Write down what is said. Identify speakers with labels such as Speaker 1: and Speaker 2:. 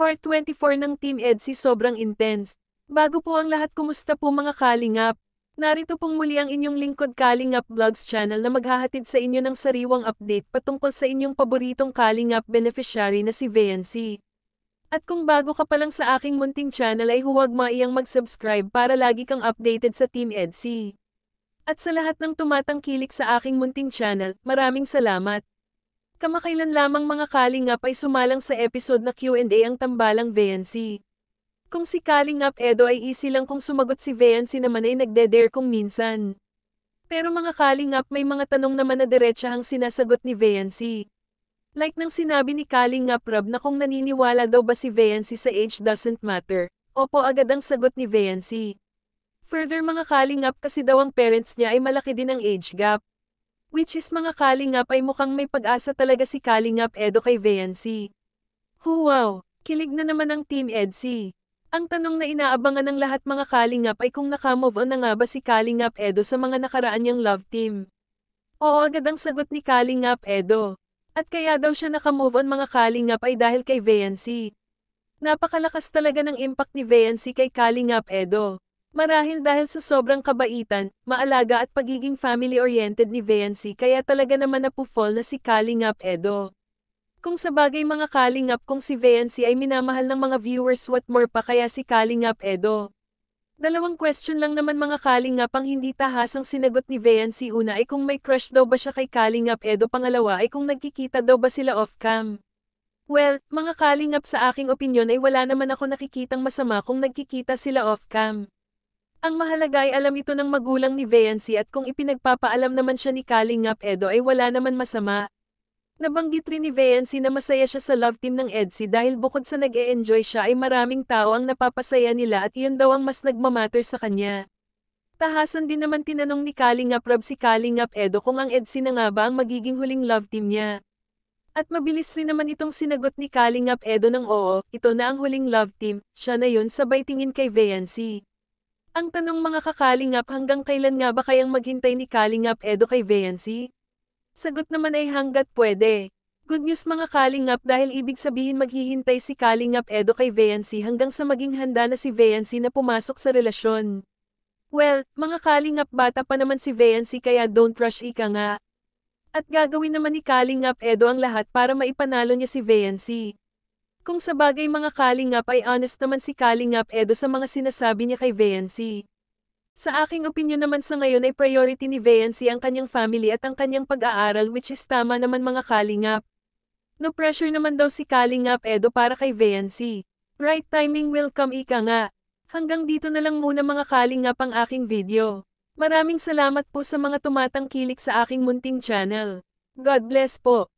Speaker 1: Part 24 ng Team EDSI sobrang intense. Bago po ang lahat, kumusta po mga kalingap? Narito pong muli ang inyong lingkod Kalingap Vlogs channel na maghahatid sa inyo ng sariwang update patungkol sa inyong paboritong kalingap beneficiary na si VNC. At kung bago ka pa lang sa aking munting channel ay huwag maiyang mag-subscribe para lagi kang updated sa Team EDSI. At sa lahat ng tumatangkilik sa aking munting channel, maraming salamat. Kamakailan lamang mga kalingap ay sumalang sa episode na Q&A ang tambalang VNC. Kung si Kalingap Edo ay easy lang kung sumagot, si VNC naman ay nagde-dare kung minsan. Pero mga kalingap, may mga tanong naman na diretsahang sinasagot ni VNC. Like nang sinabi ni Kalingap Rob na kung naniniwala daw ba si VNC sa age doesn't matter, opo agad ang sagot ni VNC. Further mga kalingap, kasi daw ang parents niya ay malaki din ang age gap. Which is mga kalingap ay mukhang may pag-asa talaga si Kalingap Edo kay VNC. Wow! Kilig na naman ang Team EDSI. Ang tanong na inaabangan ng lahat mga kalingap ay kung nakamove on na nga ba si Kalingap Edo sa mga nakaraan niyang love team. Oo agad ang sagot ni Kalingap Edo. At kaya daw siya nakamove on mga kalingap ay dahil kay VNC. Napakalakas talaga ng impact ni VNC kay Kalingap Edo. Marahil dahil sa sobrang kabaitan, maalaga at pagiging family-oriented ni VNC kaya talaga naman napufall na si Kalingap Edo. Kung sa bagay mga kalingap, kung si VNC ay minamahal ng mga viewers, what more pa kaya si Kalingap Edo? Dalawang question lang naman mga kalingap ang hindi tahasang sinagot ni VNC. Una ay kung may crush daw ba siya kay Kalingap Edo, pangalawa ay kung nagkikita daw ba sila off-cam. Well, mga kalingap, sa aking opinyon ay wala naman ako nakikitang masama kung nagkikita sila off-cam. Ang mahalaga ay alam ito ng magulang ni VNC at kung ipinagpapaalam naman siya ni Kalingap Edo ay wala naman masama. Nabanggit rin ni VNC na masaya siya sa love team ng EDSI dahil bukod sa nag-e-enjoy siya ay maraming tao ang napapasaya nila at iyon daw ang mas nagmamatter sa kanya. Tahasan din naman tinanong ni Kalingap Rob si Kalingap Edo kung ang EDSI na nga ba ang magiging huling love team niya. At mabilis rin naman itong sinagot ni Kalingap Edo ng oo, ito na ang huling love team, siya na yun, sabay tingin kay VNC. Ang tanong mga kakalingap, hanggang kailan nga ba kayang maghintay ni Kalingap Edo kay VNC? Sagot naman ay hanggat pwede. Good news mga kalingap, dahil ibig sabihin maghihintay si Kalingap Edo kay VNC hanggang sa maging handa na si VNC na pumasok sa relasyon. Well, mga kalingap, bata pa naman si VNC kaya don't rush, ika nga. At gagawin naman ni Kalingap Edo ang lahat para maipanalo niya si VNC. Kung sa bagay mga kalingap ay honest naman si Kalingap Edo sa mga sinasabi niya kay VNC. Sa aking opinyon naman sa ngayon ay priority ni VNC ang kanyang family at ang kanyang pag-aaral, which is tama naman mga kalingap. No pressure naman daw si Kalingap Edo para kay VNC. Right timing will come, ika nga. Hanggang dito na lang muna mga kalingap ang aking video. Maraming salamat po sa mga tumatangkilik sa aking munting channel. God bless po.